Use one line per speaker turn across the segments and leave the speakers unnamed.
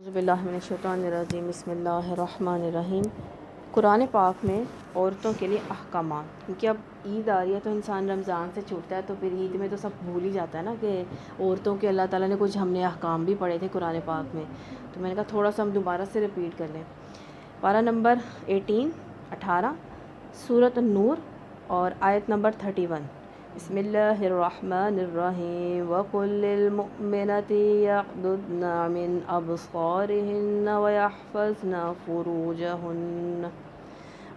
اعوذ باللہ من الشیطان الرجیم، بسم اللہ الرحمن الرحیم۔ قرآن پاک میں عورتوں کے لیے احکامات، کیونکہ اب عید آ رہی ہے تو انسان رمضان سے چھوٹتا ہے تو پھر عید میں تو سب بھول ہی جاتا ہے نا کہ عورتوں کے اللہ تعالیٰ نے کچھ ہم نے احکام بھی پڑھے تھے قرآن پاک میں، تو میں نے کہا تھوڑا سا ہم دوبارہ سے ریپیٹ کر لیں۔ پارہ نمبر 18 سورۃ النور اور آیت نمبر 31۔ بسم اللہ الرحمن الرحیم وَقُلْ لِلْمُؤْمِنَاتِ يَغْضُضْنَ مِنْ أَبْصَارِهِنَّ وَيَحْفَظْنَ فُرُوجَهُنَّ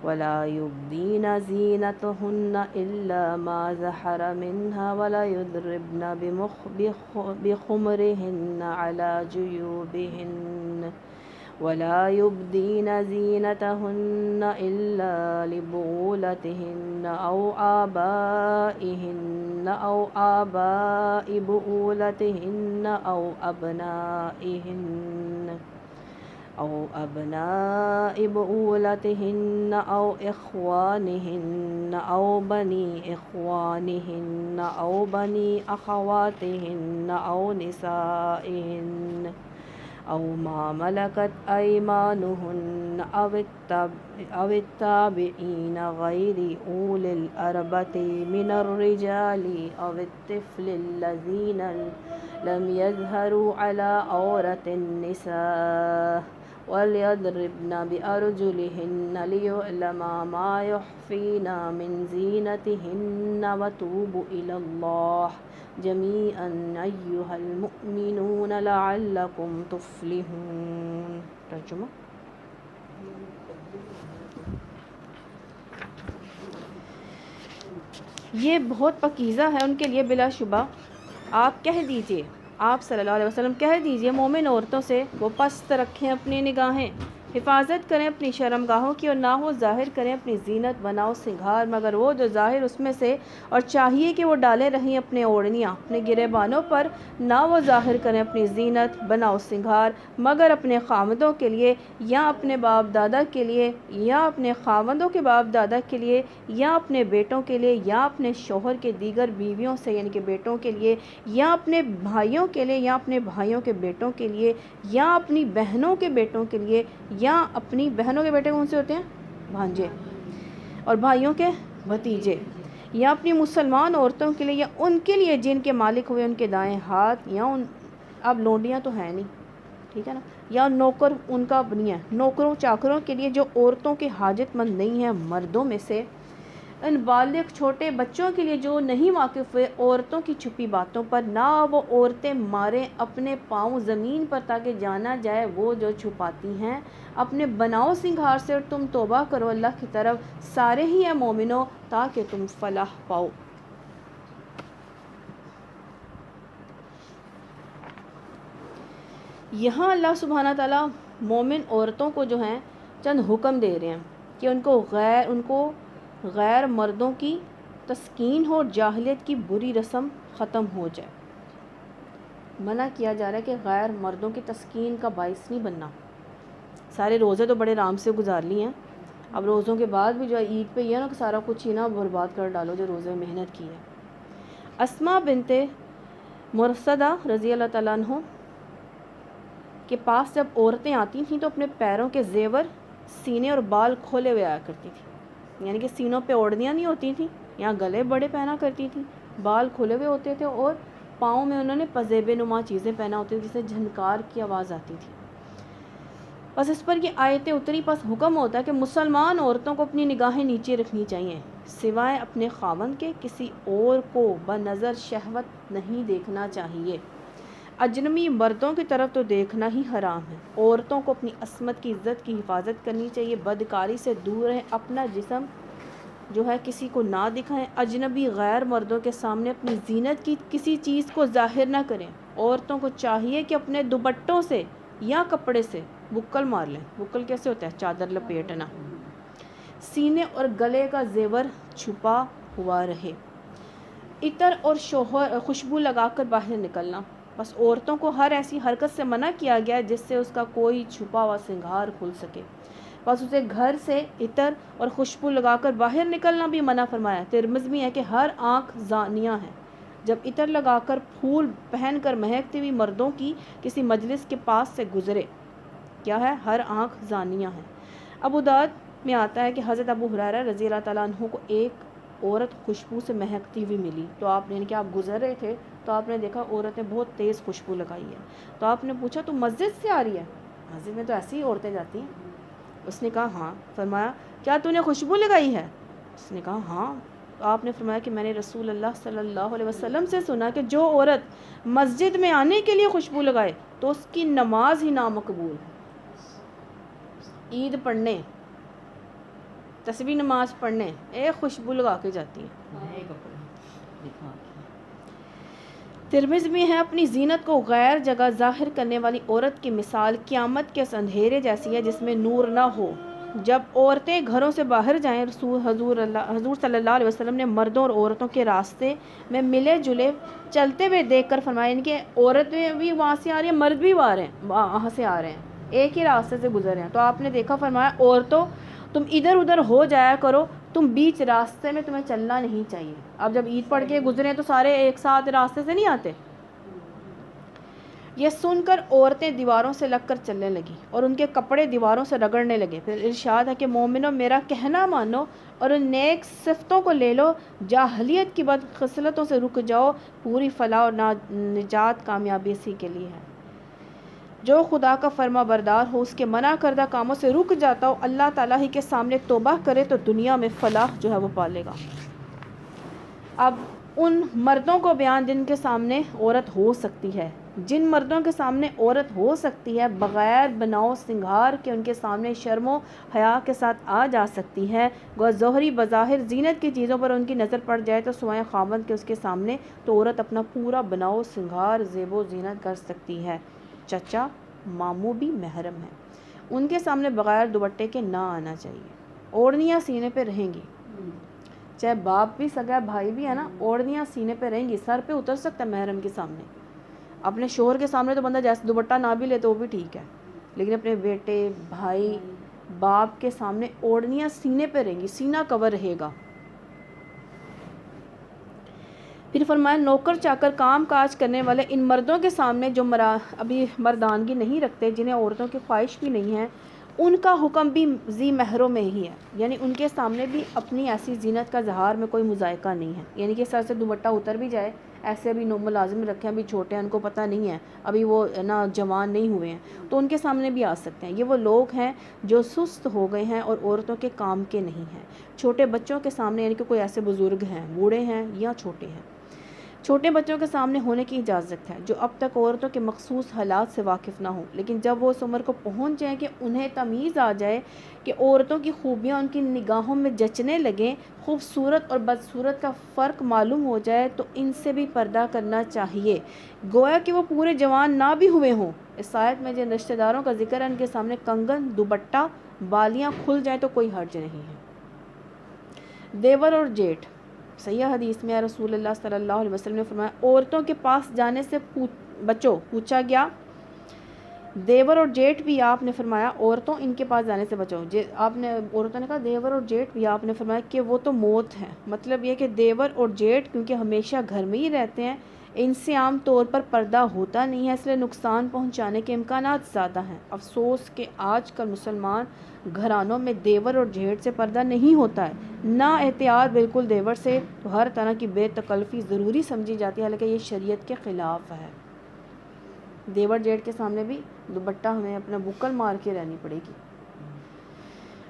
وَلَا يُبْدِينَ زِينَتَهُنَّ إِلَّا مَا ظَهَرَ مِنْهَا وَلَا يُضْرِبْنَ بِخُمُرِهِنَّ عَلَى جُيُوبِهِنَّ ولا يبدين زينتهن إلا لبعولتهن أو آباء بعولتهن أو أبناء بعولتهن أو إخوانهن أو بني إخوانهن أو بني أخواتهن أو نسائهن أو ما ملكت أيمانهن أو التابعين غير أولي الإربة من الرجال أو الطفل الذين لم يظهروا على عورة النساء وليضربن بأرجلهن ليعلم ما يخفين من زينتهن وتوبوا إلى الله جميعا أيها المؤمنون لعلكم تفلحون۔ ترجمہ۔ یہ بہت پاکیزہ ہے ان کے لیے بلا شبہ۔ آپ کہہ دیجئے، آپ صلی اللہ علیہ وسلم کہہ دیجئے مومن عورتوں سے وہ پست رکھیں اپنی نگاہیں، حفاظت کریں اپنی شرمگاہوں کی، اور نہ وہ ظاہر کریں اپنی زینت بناؤ سنگھار مگر وہ جو ظاہر اس میں سے، اور چاہیے کہ وہ ڈالے رہیں اپنے اوڑھنیاں اپنے گریبانوں پر، نہ وہ ظاہر کریں اپنی زینت بناؤ سنگھار مگر اپنے خاوندوں کے لیے یا اپنے باپ دادا کے لیے یا اپنے خاوندوں کے باپ دادا کے لیے یا اپنے بیٹوں کے لیے یا اپنے شوہر کے دیگر بیویوں سے یعنی کہ بیٹوں کے لیے یا اپنے بھائیوں کے لیے یا اپنے بھائیوں کے بیٹوں کے لیے یا اپنی بہنوں کے بیٹوں کے لیے یا اپنی بہنوں کے بیٹے کون سے ہوتے ہیں؟ بھانجے، اور بھائیوں کے بھتیجے، یا اپنی مسلمان عورتوں کے لیے یا ان کے لیے جن کے مالک ہوئے ان کے دائیں ہاتھ، یا اب لونڈیاں تو ہیں نہیں، ٹھیک ہے نا، یا نوکر ان کا نہیں ہے، نوکروں چاکروں کے لیے جو عورتوں کے حاجت مند نہیں ہیں مردوں میں سے، ان بالغ چھوٹے بچوں کے لیے جو نہیں واقف ہوئے عورتوں کی چھپی باتوں پر، نہ وہ عورتیں ماریں اپنے پاؤں زمین پر تاکہ جانا جائے وہ جو چھپاتی ہیں، اپنے بناؤ سنگھار سے، اور تم توبہ کرو اللہ کی طرف سارے ہی ہیں مومنوں تاکہ تم فلاح پاؤ۔ یہاں اللہ سبحانہ تعالیٰ مومن عورتوں کو جو ہیں چند حکم دے رہے ہیں کہ ان کو غیر مردوں کی تسکین ہو، جاہلیت کی بری رسم ختم ہو جائے۔ منع کیا جا رہا ہے کہ غیر مردوں کی تسکین کا باعث نہیں بننا۔ سارے روزے تو بڑے آرام سے گزار لی ہیں، اب روزوں کے بعد بھی جو عید پہ یہ ہے نا کہ سارا کچھ ہی نا برباد کر ڈالو جو روزے میں محنت کی ہے۔ اسماء بنت مرصدہ رضی اللہ تعالیٰ عنہ کے پاس جب عورتیں آتی تھیں تو اپنے پیروں کے زیور، سینے اور بال کھولے ہوئے آیا کرتی تھی، یعنی کہ سینوں پہ اوڑھنیاں نہیں ہوتی تھیں، یہاں گلے بڑے پہنا کرتی تھیں، بال کھولے ہوئے ہوتے تھے، اور پاؤں میں انہوں نے پزیبے نما چیزیں پہنا ہوتی تھیں جس سے جھنکار کی آواز آتی تھی۔ بس اس پر یہ آیتیں اتری، پس حکم ہوتا ہے کہ مسلمان عورتوں کو اپنی نگاہیں نیچے رکھنی چاہیے، سوائے اپنے خاوند کے کسی اور کو بنظر شہوت نہیں دیکھنا چاہیے۔ اجنبی مردوں کی طرف تو دیکھنا ہی حرام ہے۔ عورتوں کو اپنی عصمت کی عزت کی حفاظت کرنی چاہیے، بدکاری سے دور رہیں، اپنا جسم جو ہے کسی کو نہ دکھائیں، اجنبی غیر مردوں کے سامنے اپنی زینت کی کسی چیز کو ظاہر نہ کریں۔ عورتوں کو چاہیے کہ اپنے دوپٹوں سے یا کپڑے سے بکل مار لیں۔ بکل کیسے ہوتا ہے؟ چادر لپیٹنا۔ سینے اور گلے کا زیور چھپا ہوا رہے۔ عطر اور خوشبو لگا کر باہر نکلنا، بس عورتوں کو ہر ایسی حرکت سے منع کیا گیا جس سے اس کا کوئی چھپا ہوا سنگھار کھل سکے، بس اسے گھر سے عطر اور خوشبو لگا کر باہر نکلنا بھی منع فرمایا۔ ترمذی میں ہے کہ ہر آنکھ زانیہ ہے، جب عطر لگا کر پھول پہن کر مہکتی ہوئی مردوں کی کسی مجلس کے پاس سے گزرے کیا ہے؟ ہر آنکھ زانیہ ہے۔ ابو داؤد میں آتا ہے کہ حضرت ابو ہریرہ رضی اللہ تعالیٰ عنہ کو ایک عورت خوشبو سے مہکتی ہوئی ملی، تو آپ نے یعنی کہ آپ گزر رہے تھے تو آپ نے دیکھا عورت نے بہت تیز خوشبو لگائی ہے، تو آپ نے پوچھا تو مسجد سے آ رہی ہے؟ مسجد میں تو ایسی ہی عورتیں جاتی ہیں۔ اس نے کہا ہاں۔ فرمایا کیا تو نے خوشبو لگائی ہے؟ اس نے کہا ہاں۔ تو آپ نے فرمایا کہ میں نے رسول اللہ صلی اللہ علیہ وسلم سے سنا کہ جو عورت مسجد میں آنے کے لیے خوشبو لگائے تو اس کی نماز ہی نامقبول ہے۔ عید پڑھنے، تسبیح نماز پڑھنے ایک خوشبو لگا کے جاتی ہے۔ ترمذی میں ہے اپنی زینت کو غیر جگہ ظاہر کرنے والی عورت کی مثال قیامت کے اس اندھیرے جیسی ہے جس میں نور نہ ہو۔ جب عورتیں گھروں سے باہر جائیں، حضور صلی اللہ علیہ وسلم نے مردوں اور عورتوں کے راستے میں ملے جلے چلتے ہوئے دیکھ کر فرمایا ان کے عورتیں بھی وہاں سے آ رہی ہیں، مرد بھی وہاں سے آ رہے ہیں، ایک ہی راستے سے گزر رہے ہیں۔ تو آپ نے دیکھا فرمایا عورتوں تم ادھر ادھر ہو جایا کرو، تم بیچ راستے میں تمہیں چلنا نہیں چاہیے۔ اب جب عید پڑھ کے گزرے تو سارے ایک ساتھ راستے سے نہیں آتے۔ یہ سن کر عورتیں دیواروں سے لگ کر چلنے لگیں اور ان کے کپڑے دیواروں سے رگڑنے لگے۔ پھر ارشاد ہے کہ مومنو میرا کہنا مانو اور ان نیک صفتوں کو لے لو، جاہلیت کی بد خصلتوں سے رک جاؤ، پوری فلاح اور نجات کامیابی اسی کے لیے ہے۔ جو خدا کا فرما بردار ہو، اس کے منع کردہ کاموں سے رک جاتا ہو، اللہ تعالیٰ ہی کے سامنے توبہ کرے تو دنیا میں فلاح جو ہے وہ پالے گا۔ اب ان مردوں کو بیان جن کے سامنے عورت ہو سکتی ہے، جن مردوں کے سامنے عورت ہو سکتی ہے بغیر بناؤ سنگھار کے ان کے سامنے شرم و حیا کے ساتھ آ جا سکتی ہے، گویا ظہری بظاہر زینت کی چیزوں پر ان کی نظر پڑ جائے تو سوائے خاوند کے اس کے سامنے تو عورت اپنا پورا بناؤ سنگھار زیب و زینت کر سکتی ہے۔ چچا ماموں بھی محرم ہیں، ان کے سامنے بغیر دوپٹے کے نہ آنا چاہیے، اوڑھنیاں سینے پہ رہیں گی، چاہے باپ بھی سگا بھائی بھی ہے نا، اوڑھنیاں سینے پہ رہیں گی، سر پہ اتر سکتا ہے محرم کے سامنے۔ اپنے شوہر کے سامنے تو بندہ جیسے دوپٹہ نہ بھی لے تو وہ بھی ٹھیک ہے، لیکن اپنے بیٹے بھائی باپ کے سامنے اوڑھنیاں سینے پہ رہیں گی، سینہ کور رہے گا۔ پھر فرمایا نوکر چاکر کام کاج کرنے والے ان مردوں کے سامنے جو ابھی مردانگی نہیں رکھتے، جنہیں عورتوں کی خواہش بھی نہیں ہے، ان کا حکم بھی ذی مہروں میں ہی ہے، یعنی ان کے سامنے بھی اپنی ایسی زینت کا اظہار میں کوئی مذائقہ نہیں ہے، یعنی کہ سر سے دوپٹہ اتر بھی جائے، ایسے ابھی ملازم رکھے ہیں، ابھی چھوٹے ہیں، ان کو پتہ نہیں ہے، ابھی وہ نا جوان نہیں ہوئے ہیں، تو ان کے سامنے بھی آ سکتے ہیں۔ یہ وہ لوگ ہیں جو سست ہو گئے ہیں اور عورتوں کے کام کے نہیں ہیں۔ چھوٹے بچوں کے سامنے، یعنی کہ کوئی ایسے بزرگ ہیں، بوڑھے ہیں یا چھوٹے ہیں، چھوٹے بچوں کے سامنے ہونے کی اجازت ہے جو اب تک عورتوں کے مخصوص حالات سے واقف نہ ہوں، لیکن جب وہ اس عمر کو پہنچ جائیں کہ انہیں تمیز آ جائے کہ عورتوں کی خوبیاں ان کی نگاہوں میں جچنے لگیں، خوبصورت اور بدصورت کا فرق معلوم ہو جائے تو ان سے بھی پردہ کرنا چاہیے، گویا کہ وہ پورے جوان نہ بھی ہوئے ہوں۔ اس آیت میں جن رشتہ داروں کا ذکر ہے ان کے سامنے کنگن، دوپٹہ، بالیاں کھل جائیں تو کوئی حرج نہیں ہے۔ دیور اور جیٹھ، صحیح حدیث میں رسول اللہ صلی اللہ علیہ وسلم نے فرمایا عورتوں کے پاس جانے سے بچو۔ پوچھا گیا دیور اور جیٹھ بھی؟ آپ نے فرمایا عورتوں ان کے پاس جانے سے بچو۔ آپ نے عورتوں نے کہا دیور اور جیٹھ بھی؟ آپ نے فرمایا کہ وہ تو موت ہے۔ مطلب یہ کہ دیور اور جیٹھ کیونکہ ہمیشہ گھر میں ہی رہتے ہیں، ان سے عام طور پر پردہ ہوتا نہیں ہے، اس لیے نقصان پہنچانے کے امکانات زیادہ ہیں۔ افسوس کہ آج کل مسلمان گھرانوں میں دیور اور جیٹھ سے پردہ نہیں ہوتا ہے، نا احتیاط بالکل دیور سے تو ہر طرح کی بے تکلفی ضروری سمجھی جاتی ہے، حالانکہ یہ شریعت کے خلاف ہے۔ دیور جیٹھ کے سامنے بھی دوپٹہ ہمیں اپنا بکل مار کے رہنی پڑے گی۔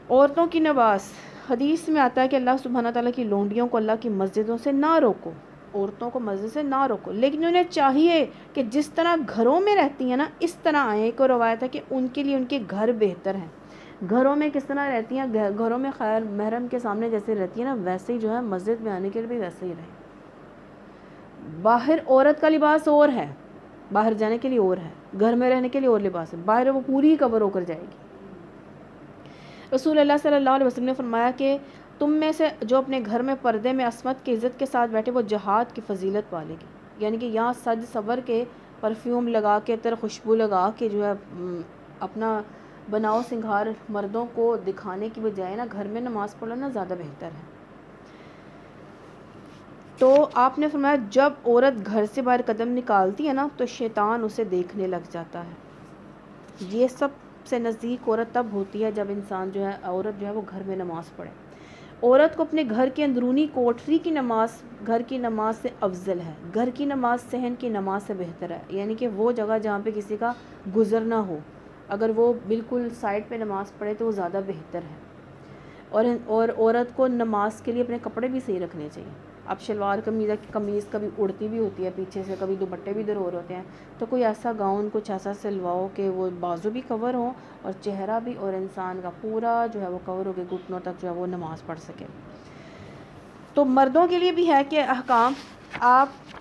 عورتوں کی نواز، حدیث میں آتا ہے کہ اللہ سبحانہ تعالیٰ کی لونڈیوں کو اللہ کی مسجدوں سے نہ روکو، عورتوں کو مسجد سے نہ روکو، لیکن انہیں چاہیے کہ جس طرح گھروں میں رہتی ہیں نا اس طرح آئیں۔ ایک اور روایت ہے کہ ان کے لیے ان کے گھر بہتر ہیں۔ گھروں میں کس طرح رہتی ہیں؟ گھروں میں خیر محرم کے سامنے جیسے رہتی ہے نا ویسے ہی جو ہے مسجد میں آنے کے لیے بھی ویسے ہی رہیں۔ باہر عورت کا لباس اور ہے، باہر جانے کے لیے اور ہے، گھر میں رہنے کے لیے اور لباس ہے، باہر وہ پوری کور ہو کر جائے گی۔ رسول اللہ صلی اللہ علیہ وسلم نے فرمایا کہ تم میں سے جو اپنے گھر میں پردے میں عصمت کی عزت کے ساتھ بیٹھے وہ جہاد کی فضیلت پالے گی، یعنی کہ یہاں سج سور کے پرفیوم لگا کے عطر خوشبو لگا کے جو ہے اپنا بناؤ سنگھار مردوں کو دکھانے کی بجائے نا گھر میں نماز پڑھنا زیادہ بہتر ہے۔ تو آپ نے فرمایا جب عورت گھر سے باہر قدم نکالتی ہے نا تو شیطان اسے دیکھنے لگ جاتا ہے۔ یہ سب سے نزدیک عورت تب ہوتی ہے جب انسان جو ہے عورت جو ہے وہ گھر میں نماز پڑھے. عورت کو اپنے گھر کی اندرونی کوٹری کی نماز گھر کی نماز سے افضل ہے. گھر کی نماز صحن کی نماز سے بہتر ہے. یعنی کہ وہ جگہ جہاں پہ کسی کا گزر نہ ہو، اگر وہ بالکل سائڈ پہ نماز پڑھے تو وہ زیادہ بہتر ہے. اور عورت کو نماز کے لیے اپنے کپڑے بھی صحیح رکھنے چاہیے. اب شلوار قمیض کبھی اڑتی بھی ہوتی ہے پیچھے سے، کبھی دوپٹے بھی ادھر اور ہوتے ہیں، تو کوئی ایسا گاؤن کچھ ایسا سلواؤ کہ وہ بازو بھی کور ہوں اور چہرہ بھی، اور انسان کا پورا جو ہے وہ کور ہو کے گھٹنوں تک جو ہے وہ نماز پڑھ سکے. تو مردوں کے لیے بھی ہے کہ احکام، آپ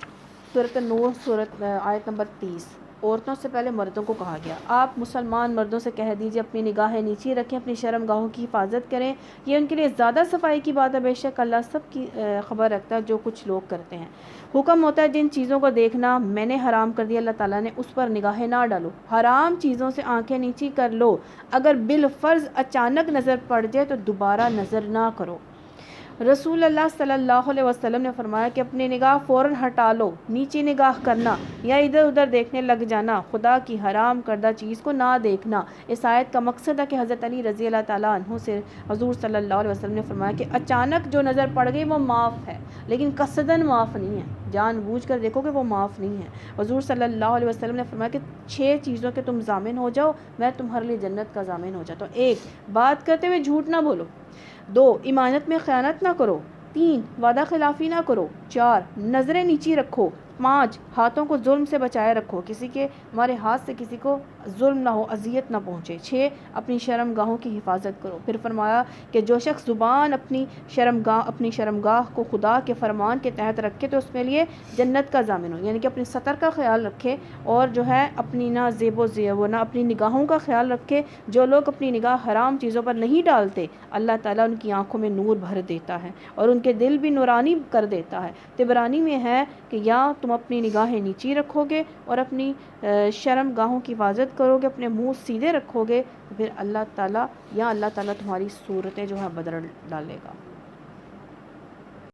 سورۃ نور آیت نمبر 30، عورتوں سے پہلے مردوں کو کہا گیا. آپ مسلمان مردوں سے کہہ دیجئے اپنی نگاہیں نیچی رکھیں، اپنی شرم گاہوں کی حفاظت کریں، یہ ان کے لیے زیادہ صفائی کی بات ہے. بے شک اللہ سب کی خبر رکھتا ہے جو کچھ لوگ کرتے ہیں. حکم ہوتا ہے جن چیزوں کو دیکھنا میں نے حرام کر دیا اللہ تعالیٰ نے، اس پر نگاہیں نہ ڈالو. حرام چیزوں سے آنکھیں نیچی کر لو. اگر بالفرض اچانک نظر پڑ جائے تو دوبارہ نظر نہ کرو. رسول اللہ صلی اللہ علیہ وسلم نے فرمایا کہ اپنی نگاہ فوراً ہٹا لو. نیچی نگاہ کرنا یا ادھر ادھر دیکھنے لگ جانا، خدا کی حرام کردہ چیز کو نہ دیکھنا. اس آیت کا مقصد ہے کہ حضرت علی رضی اللہ تعالیٰ عنہ سے حضور صلی اللہ علیہ وسلم نے فرمایا کہ اچانک جو نظر پڑ گئی وہ معاف ہے، لیکن قصداً معاف نہیں ہے. جان بوجھ کر دیکھو کہ وہ معاف نہیں ہے. حضور صلی اللہ علیہ وسلم نے فرمایا کہ 6 چیزوں کے تم ضامن ہو جاؤ، میں تمہارے لیے جنت کا ضامن ہو جاتا ہوں. 1، بات کرتے ہوئے جھوٹ نہ بولو. 2، امانت میں خیانت نہ کرو. 3، وعدہ خلافی نہ کرو. 4، نظریں نیچی رکھو. 5، ہاتھوں کو ظلم سے بچائے رکھو، کسی کے ہمارے ہاتھ سے کسی کو ظلم نہ ہو، اذیت نہ پہنچے. 6، اپنی شرم گاہوں کی حفاظت کرو. پھر فرمایا کہ جو شخص زبان اپنی شرم گاہ کو خدا کے فرمان کے تحت رکھے تو اس کے لیے جنت کا ضامن ہو. یعنی کہ اپنی سطر کا خیال رکھے اور جو ہے اپنی نہ زیب و زیب و نہ اپنی نگاہوں کا خیال رکھے. جو لوگ اپنی نگاہ حرام چیزوں پر نہیں ڈالتے، اللہ تعالیٰ ان کی آنکھوں میں نور بھر دیتا ہے اور ان کے دل بھی نورانی کر دیتا ہے. طبرانی میں ہے کہ یا تم اپنی نگاہیں نیچی رکھو گے اور اپنی شرم گاہوں کی حفاظت کرو گے، اپنے منہ سیدھے رکھو گے، تو پھر اللہ تعالیٰ تمہاری صورتیں جو ہے بدل ڈالے گا.